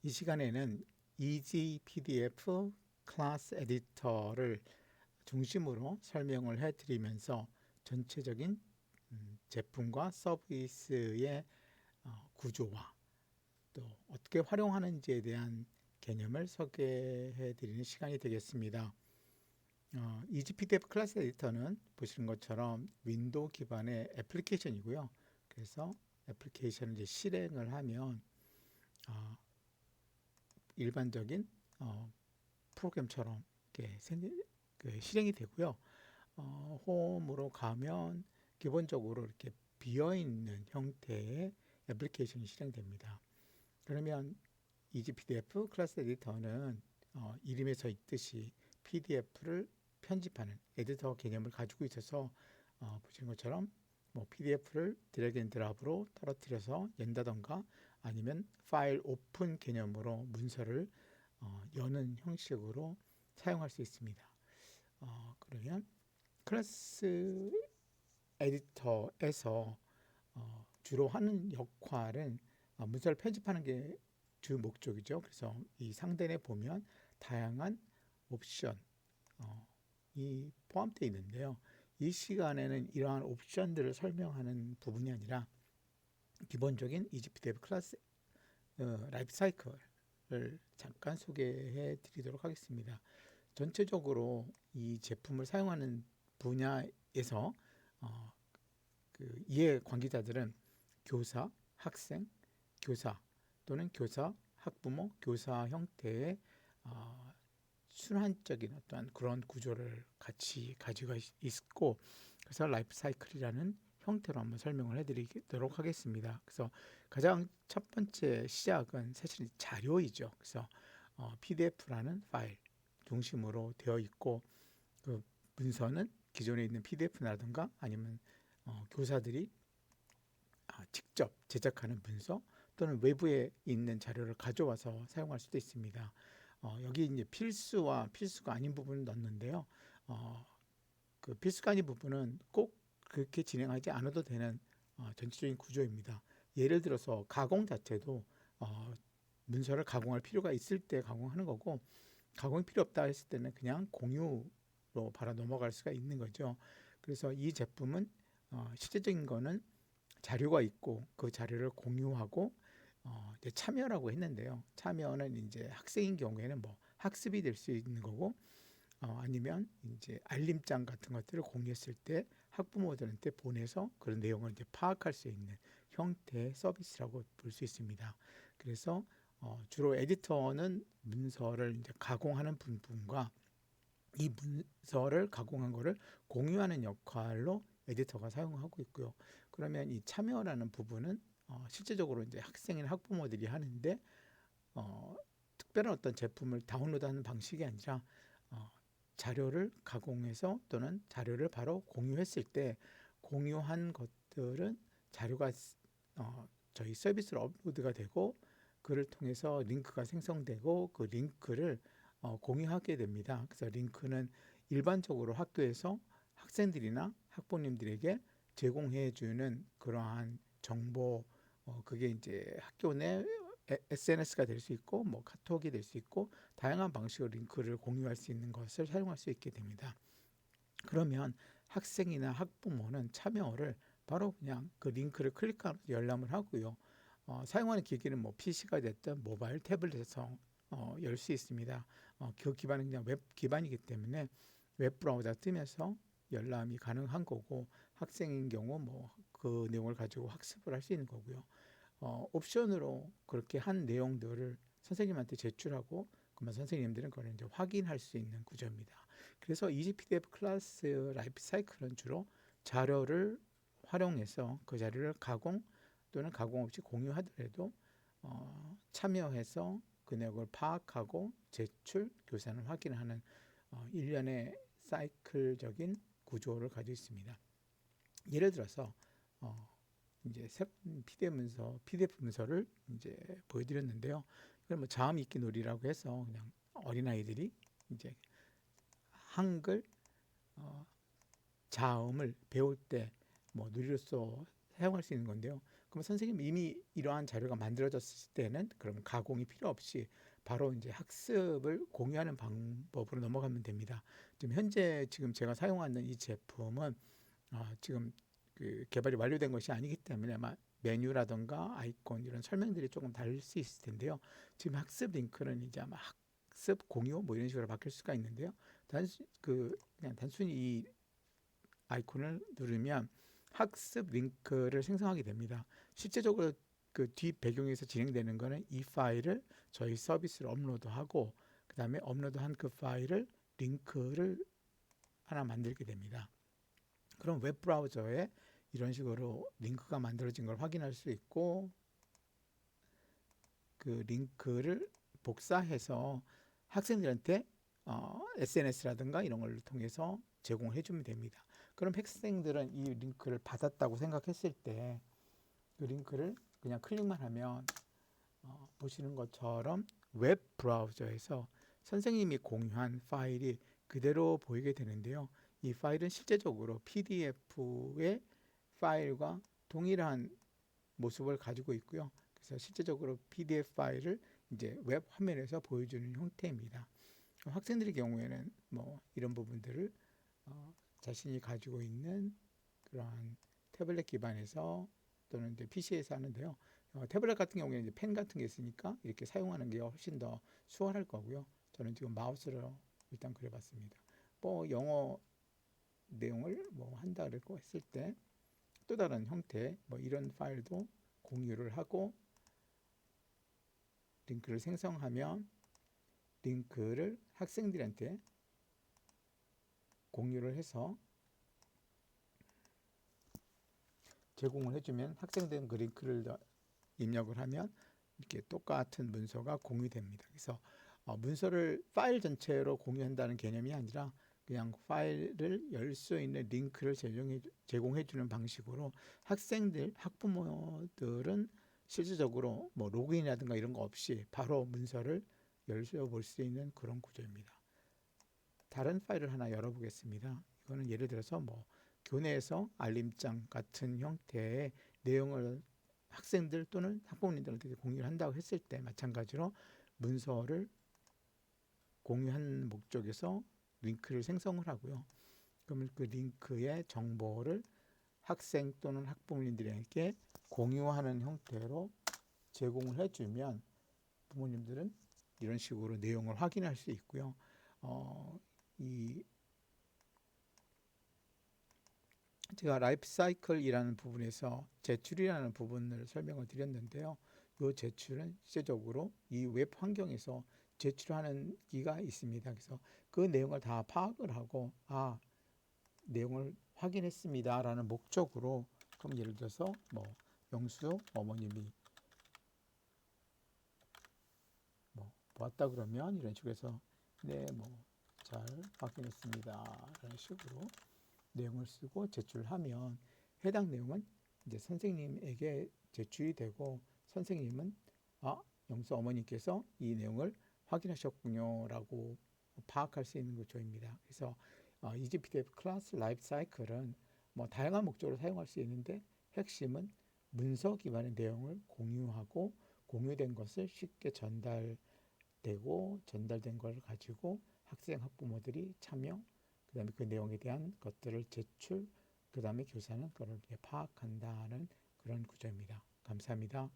이 시간에는 Easy PDF 클래스 에디터를 중심으로 설명을 해드리면서 전체적인 제품과 서비스의 구조와 또 어떻게 활용하는지에 대한 개념을 소개해 드리는 시간이 되겠습니다. Easy PDF 클래스 에디터는 보시는 것처럼 윈도우 기반의 애플리케이션이고요. 그래서 애플리케이션을 이제 실행을 하면 일반적인 프로그램처럼 이렇게 실행이 되고요. 홈으로 가면 기본적으로 이렇게 비어있는 형태의 애플리케이션이 실행됩니다. 그러면 EasyPDF 클래스 에디터는 이름에서 있듯이 PDF를 편집하는 에디터 개념을 가지고 있어서 보시는 것처럼 뭐 PDF를 드래그 앤 드랍으로 떨어뜨려서 연다던가 아니면 파일 오픈 개념으로 문서를 여는 형식으로 사용할 수 있습니다. 그러면 클래스 에디터에서 주로 하는 역할은 문서를 편집하는 게 주 목적이죠. 그래서 이 상단에 보면 다양한 옵션이 포함되어 있는데요. 이 시간에는 이러한 옵션들을 설명하는 부분이 아니라 기본적인 EasyPDF 클래스 라이프 사이클을 잠깐 소개해 드리도록 하겠습니다. 전체적으로 이 제품을 사용하는 분야에서 그 이해 관계자들은 교사, 학생, 교사 또는 교사, 학부모, 교사 형태의 순환적인 어떤 그런 구조를 같이 가지고 있고, 그래서 라이프 사이클이라는 형태로 한번 설명을 해드리도록 하겠습니다. 그래서 가장 첫 번째 시작은 사실 자료이죠. 그래서 PDF라는 파일 중심으로 되어 있고, 그 문서는 기존에 있는 PDF라든가 아니면 교사들이 직접 제작하는 문서 또는 외부에 있는 자료를 가져와서 사용할 수도 있습니다. 여기 이제 필수와 필수가 아닌 부분을 넣었는데요. 그 필수가 아닌 부분은 꼭 그렇게 진행하지 않아도 되는 전체적인 구조입니다. 예를 들어서 가공 자체도 문서를 가공할 필요가 있을 때 가공하는 거고, 가공이 필요 없다 했을 때는 그냥 공유로 바로 넘어갈 수가 있는 거죠. 그래서 이 제품은 실제적인 거는 자료가 있고 그 자료를 공유하고 이제 참여라고 했는데요. 참여는 이제 학생인 경우에는 뭐 학습이 될 수 있는 거고, 아니면 이제 알림장 같은 것들을 공유했을 때 학부모들한테 보내서 그런 내용을 이제 파악할 수 있는 형태의 서비스라고 볼 수 있습니다. 그래서 주로 에디터는 문서를 이제 가공하는 부분과 이 문서를 가공한 거를 공유하는 역할로 에디터가 사용하고 있고요. 그러면 이 참여라는 부분은 실제적으로 이제 학생이나 학부모들이 하는데 특별한 어떤 제품을 다운로드하는 방식이 아니라 자료를 가공해서 또는 자료를 바로 공유했을 때 공유한 것들은 자료가 저희 서비스로 업로드가 되고 그를 통해서 링크가 생성되고 그 링크를 공유하게 됩니다. 그래서 링크는 일반적으로 학교에서 학생들이나 학부모님들에게 제공해 주는 그러한 정보, 그게 이제 학교 내 SNS가 될 수 있고 뭐 카톡이 될 수 있고 다양한 방식으로 링크를 공유할 수 있는 것을 사용할 수 있게 됩니다. 그러면 학생이나 학부모는 참여를 바로 그냥 그 링크를 클릭하면 열람을 하고요. 사용하는 기기는 뭐 PC가 됐든 모바일 태블릿에서 열 수 있습니다. 그 기반은 그냥 웹 기반이기 때문에 웹 브라우저 뜨면서 열람이 가능한 거고, 학생인 경우 뭐 그 내용을 가지고 학습을 할 수 있는 거고요. 옵션으로 그렇게 한 내용들을 선생님한테 제출하고 그러면 선생님들은 그걸 이제 확인할 수 있는 구조입니다. 그래서 EasyPDF 클래스 라이프 사이클은 주로 자료를 활용해서 그 자료를 가공 또는 가공 없이 공유하더라도 참여해서 그 내용을 파악하고 제출, 교사는 확인하는 일련의 사이클적인 구조를 가지고 있습니다. 예를 들어서 이제 PDF 문서를 이제 보여드렸는데요. 이걸 뭐 자음 읽기 놀이라고 해서 그냥 어린아이들이 이제 한글 자음을 배울 때 뭐 놀이로서 사용할 수 있는 건데요. 그럼 선생님 이미 이러한 자료가 만들어졌을 때는 그러면 가공이 필요 없이 바로 이제 학습을 공유하는 방법으로 넘어가면 됩니다. 지금 제가 사용하는 이 제품은 지금 그 개발이 완료된 것이 아니기 때문에 아마 메뉴라던가 아이콘 이런 설명들이 조금 다를 수 있을 텐데요. 지금 학습 링크는 이제 아마 학습 공유 뭐 이런 식으로 바뀔 수가 있는데요. 그냥 단순히 이 아이콘을 누르면 학습 링크를 생성하게 됩니다. 실제적으로 그 뒷 배경에서 진행되는 거는 이 파일을 저희 서비스로 업로드하고 그 다음에 업로드한 그 파일을 링크를 하나 만들게 됩니다. 그럼 웹 브라우저에 이런 식으로 링크가 만들어진 걸 확인할 수 있고 그 링크를 복사해서 학생들한테 SNS라든가 이런 걸 통해서 제공해 주면 됩니다. 그럼 학생들은 이 링크를 받았다고 생각했을 때 그 링크를 그냥 클릭만 하면 보시는 것처럼 웹 브라우저에서 선생님이 공유한 파일이 그대로 보이게 되는데요. 이 파일은 실제적으로 PDF의 파일과 동일한 모습을 가지고 있고요. 그래서 실제적으로 PDF 파일을 이제 웹 화면에서 보여주는 형태입니다. 학생들의 경우에는 뭐 이런 부분들을 자신이 가지고 있는 그러한 태블릿 기반에서 또는 이제 PC에서 하는데요. 태블릿 같은 경우에는 이제 펜 같은 게 있으니까 이렇게 사용하는 게 훨씬 더 수월할 거고요. 저는 지금 마우스로 일단 그려봤습니다. 뭐 영어 내용을 뭐 한다 그랬고 했을 때 또 다른 형태 뭐 이런 파일도 공유를 하고 링크를 생성하면 링크를 학생들한테 공유를 해서 제공을 해주면 학생들은 그 링크를 입력을 하면 이렇게 똑같은 문서가 공유됩니다. 그래서 문서를 파일 전체로 공유한다는 개념이 아니라 그냥 파일을 열 수 있는 링크를 제공해 주는 방식으로 학부모들은 실질적으로 뭐 로그인이라든가 이런 거 없이 바로 문서를 열어볼 수 있는 그런 구조입니다. 다른 파일을 하나 열어보겠습니다. 이거는 예를 들어서 뭐 교내에서 알림장 같은 형태의 내용을 학생들 또는 학부모님들한테 공유를 한다고 했을 때 마찬가지로 문서를 공유한 목적에서 링크를 생성을 하고요. 그러면 그 링크의 정보를 학생 또는 학부모님들에게 공유하는 형태로 제공을 해주면 부모님들은 이런 식으로 내용을 확인할 수 있고요. 이 제가 라이프 사이클이라는 부분에서 제출이라는 부분을 설명을 드렸는데요. 이 제출은 실제적으로 이 웹 환경에서 제출하는 기가 있습니다. 그래서 그 내용을 다 파악을 하고 내용을 확인했습니다라는 목적으로 그럼 예를 들어서 뭐 영수 어머님이 뭐 보았다 그러면 이런 식으로 해서 네 뭐 잘 확인했습니다라는 식으로 내용을 쓰고 제출하면 해당 내용은 이제 선생님에게 제출이 되고 선생님은 영수 어머니께서 이 내용을 확인하셨군요라고 파악할 수 있는 구조입니다. 그래서 EasyPDF 클래스 라이프 사이클은 뭐 다양한 목적으로 사용할 수 있는데 핵심은 문서 기반의 내용을 공유하고 공유된 것을 쉽게 전달된 걸 가지고 학생 학부모들이 참여 그다음에 그 내용에 대한 것들을 제출 그다음에 교사는 그걸 파악한다는 그런 구조입니다. 감사합니다.